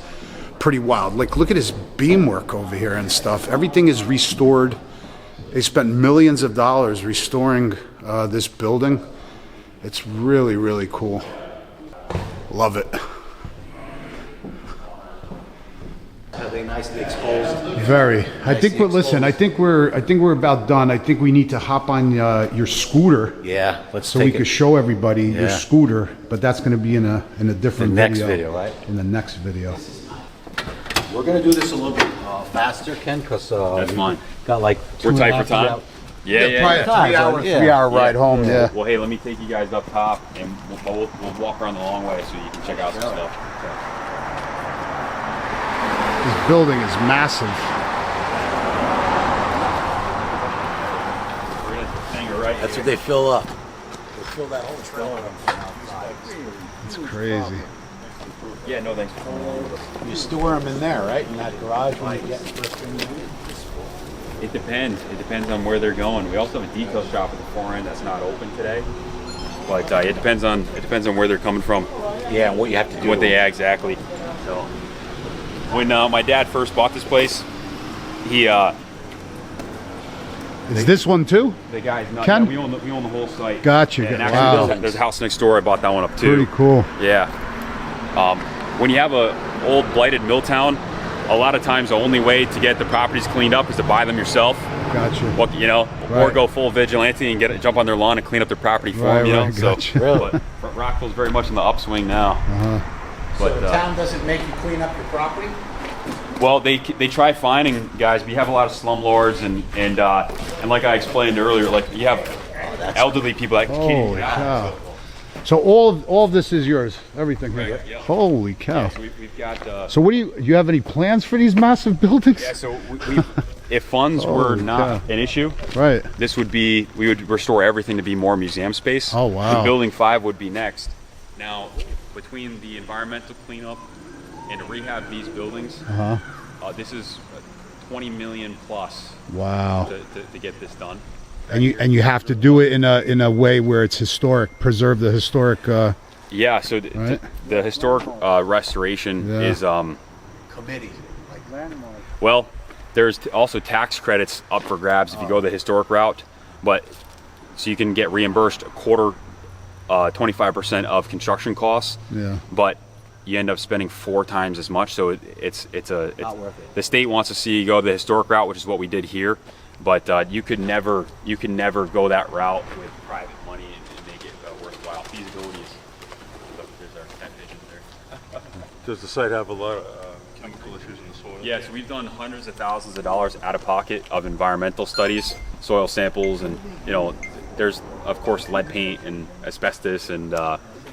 pretty wild. Like, look at his beamwork over here and stuff. Everything is restored. They spent millions of dollars restoring this building. It's really, really cool. Love it. Are they nicely exposed? Very. I think I think we're about done. I think we need to hop on your scooter Yeah, let's so we could show everybody your Yeah. scooter. But that's going to be in a different The next video, right? In the next video. We're gonna do this a little bit faster, Ken, because That's fine. got like We're tight for 2.5 time. hours. Yeah, Probably a Yeah. 3-hour ride home. Yeah. Well, hey, let me take you guys up top, and we'll walk around the long way so you can check out some stuff. This building is massive. We're gonna hang it right That's here. what they fill up. They fill that whole trailer up from outside. It's crazy. Yeah, no thanks. You store them in there, right? In that garage when you get first in there? It depends. It depends on where they're going. We also have a detail shop at the far end that's not open today. But it depends on where they're coming from, Yeah, and what you have to do. what they exactly. So when my dad first bought this place, he Is this one too? the guy's not. Ken? Yeah, we own the whole site. Gotcha. And Wow. actually, there's a house next door. I bought that one up too. Pretty cool. Yeah. When you have a old blighted mill town, a lot of times the only way to get the properties cleaned up is to buy them yourself. Gotcha. What or Right. go full vigilante and jump on their lawn and clean up their property for Right, them. You know, right, so gotcha. but Rockville's very much in the upswing now. But So the town doesn't make you clean up your property? well, they try finding guys. We have a lot of slumlords and like I explained earlier, like you have elderly people that can't even Holy get out. cow. So all of this is yours, everything here. Right, yeah. Holy cow. Yeah, so we've got. So what do you have any plans for these massive buildings? Yeah, so if funds were Holy not cow. an issue, Right. we would restore everything to be more museum space. Oh, wow. So building 5 would be next. Now, between the environmental cleanup and to rehab these buildings, this is 20 million plus. Wow. To get this done. And you have to do it in a way where it's historic, preserve the historic. Yeah. So right? the historic restoration is Committee. well. There's also tax credits up for grabs if you go the historic route, but so you can get reimbursed a quarter, 25% of construction costs. Yeah. But you end up spending 4 times as much. So it's Not worth it. the state wants to see you go the historic route, which is what we did here. But you could never go that route with private money and make it worthwhile. Feasibility is there's our net vision there. Does the site have a lot of chemical issues in the soil? Yeah, so we've done hundreds of thousands of dollars out of pocket of environmental studies, soil samples, and there's of course lead paint and asbestos and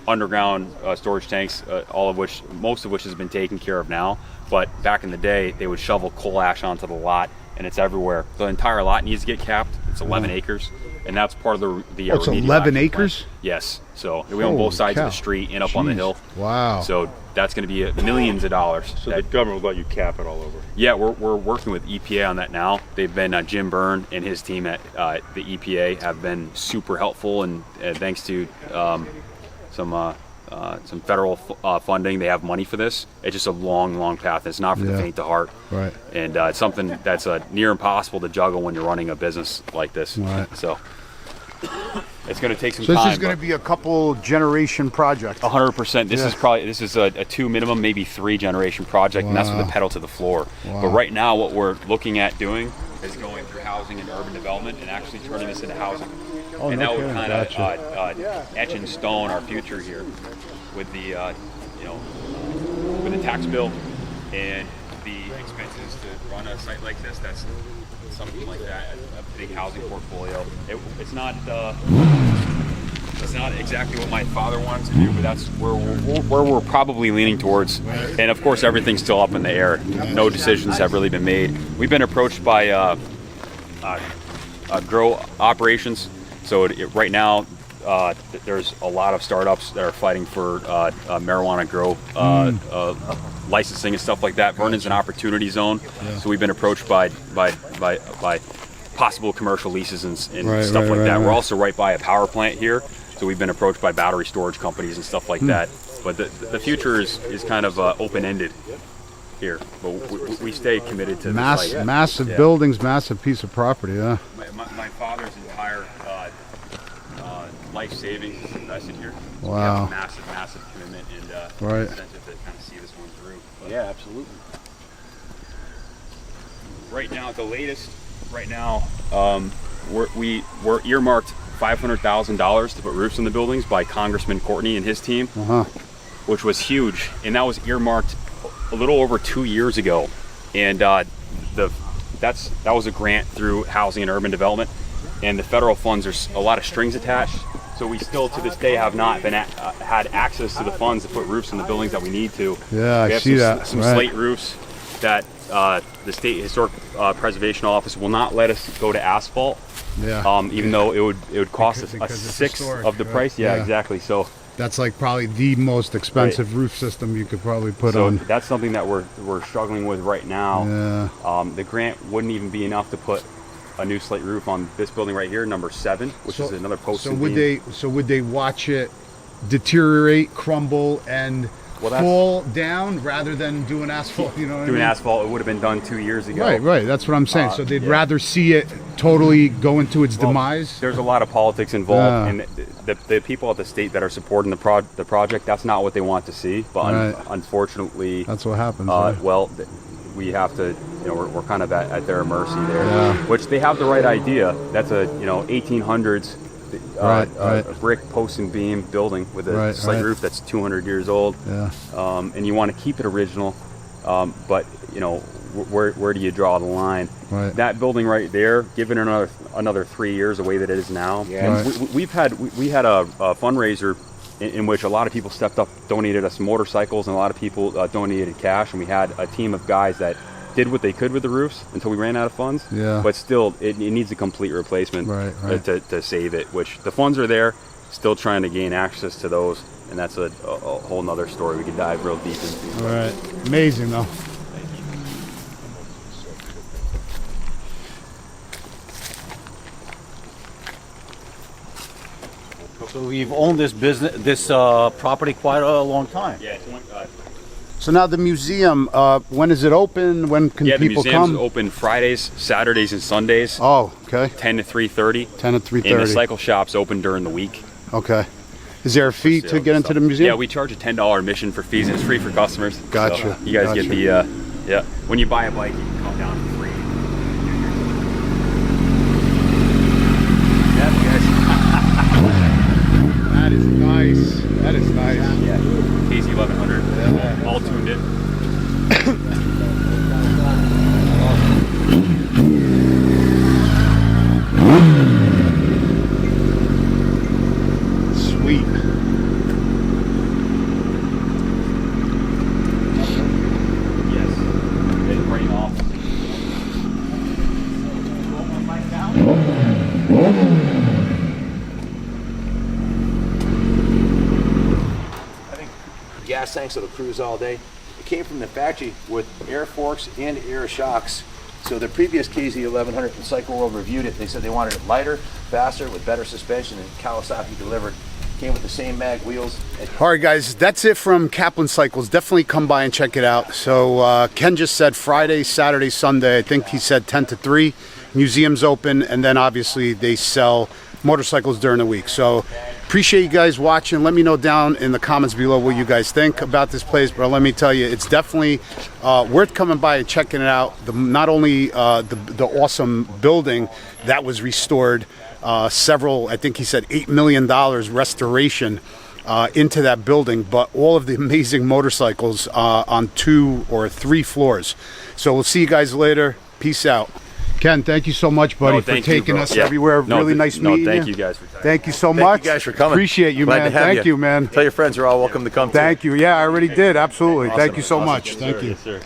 underground storage tanks, most of which has been taken care of now. But back in the day, they would shovel coal ash onto the lot, and it's everywhere. The entire lot needs to get capped. It's 11 acres, and that's part of the Oh, it's remedial 11 action plan. acres? Yes. So we own Holy both sides cow. of the street and up on the Jeez. hill. Wow. So that's going to be millions of dollars. So the government will let you cap it all over? Yeah, we're working with EPA on that now. They've been Jim Byrne and his team at the EPA have been super helpful, and thanks to some federal funding, they have money for this. It's just a long path. It's not for the faint of heart. Right. And it's something that's near impossible to juggle when you're running a business like this. Right. So it's going to take some So time. this is going to be a couple generation project. 100%. This is a 2 minimum, maybe 3 generation project, and that's with the pedal to the floor. Wow. But right now, what we're looking at doing is going through housing and urban development and actually turning this into housing. Oh, And no that would kidding. kind of Gotcha. etch in stone our future here with the with the tax bill and the expenses to run a site like this. That's something like that, a big housing portfolio. It's not exactly what my father wanted to do, but that's where we're probably leaning towards. And of course, everything's still up in the air. No decisions have really been made. We've been approached by grow operations. So right now, there's a lot of startups that are fighting for marijuana grow licensing and stuff like that. Vernon's an opportunity zone, so we've been approached by possible commercial leases and stuff like that. We're also right by a power plant here, so we've been approached by battery storage companies and stuff like that. But the future is kind of open-ended here, but we stay committed to the site. Massive buildings, massive piece of property. Yeah. My father's entire life savings is invested here. So Wow. we have a massive commitment and Right. incentive to kind of see this one through. But Yeah, absolutely. right now, the latest, we're earmarked $500,000 to put roofs on the buildings by Congressman Courtney and his team, which was huge, and that was earmarked a little over 2 years ago, and that was a grant through Housing and Urban Development, and the federal funds, there's a lot of strings attached, so we still to this day have not been had access to the funds to put roofs in the buildings that we need to. Yeah, we I have see some, that. some Right. slate roofs that the State Historic Preservation Office will not let us go to asphalt. Yeah. Even though it would cost us a Because it's sixth historic, of the right? price. Yeah, Yeah. exactly. So That's like probably the most expensive roof system you could probably put so on. that's something that we're struggling with right now. Yeah. The grant wouldn't even be enough to put a new slate roof on this building right here, number 7, which is another post. So would they watch it deteriorate, crumble, and fall down rather than do an asphalt? You know what I doing mean? asphalt? It would have been done 2 years ago. Right. That's what I'm saying. So they'd rather see it totally go into its demise. There's a lot of politics involved, and the people at the state that are supporting the project, that's not what they want to see. But unfortunately, That's what happens. well, we have to, we're kind of at their mercy there. Yeah. Which they have the right idea. That's a 1800s brick post and beam building with a slate roof that's 200 years old. Yeah. And you want to keep it original, but where do you draw the line? Right. That building right there, given another 3 years the way that it is now. Yeah. And we had a fundraiser in which a lot of people stepped up, donated us motorcycles, and a lot of people donated cash, and we had a team of guys that did what they could with the roofs until we ran out of funds. Yeah. But still, it needs a complete replacement Right. to save it, which the funds are there, still trying to gain access to those. and that's a whole nother story we could dive real deep into. All right. Amazing, though. So we've owned this property quite a long time. Yeah, it's So now the museum, when is it open? When can the people museum's come? open Fridays, Saturdays, and Sundays. Oh, okay. 10 to 3:30. 10 to 3:30. And the cycle shop's open during the week. Okay. Is there a fee to Sales get and into the stuff. museum? Yeah, we charge a $10 admission for fees, and it's free for customers. Gotcha. So you guys get Gotcha. the when you buy a bike, you can come down for free. Yeah, you guys. That is nice. That is nice. Yeah, KZ1100, all tuned in. Sweet. Yes, it's rain off. Gas tanks that'll cruise all day. It came from the factory with air forks and air shocks. So the previous KZ1100 in Cycle World reviewed it. They said they wanted it lighter, faster, with better suspension, and Kawasaki delivered. Came with the same mag wheels. All right, guys, that's it from Kaplan Cycles. Definitely come by and check it out. So Ken just said Friday, Saturday, Sunday. I think he said 10 to 3. Museum's open, and then obviously they sell motorcycles during the week. So appreciate you guys watching. Let me know down in the comments below what you guys think about this place. But let me tell you, it's definitely worth coming by and checking it out. Not only the awesome building that was restored, several, I think he said $8 million restoration into that building, but all of the amazing motorcycles on 2 or 3 floors. So we'll see you guys later. Peace out. Ken, thank you so much, buddy, for taking us everywhere. Really nice meeting you. Thank you guys for Thank you so much. Thank you guys for coming. Appreciate you, Glad man. to have Thank you, man. Tell your friends you're all welcome to come. Thank you. Yeah, I already did. Absolutely. Awesome. Thank you so Awesome. much. Thank you. Yes, sir.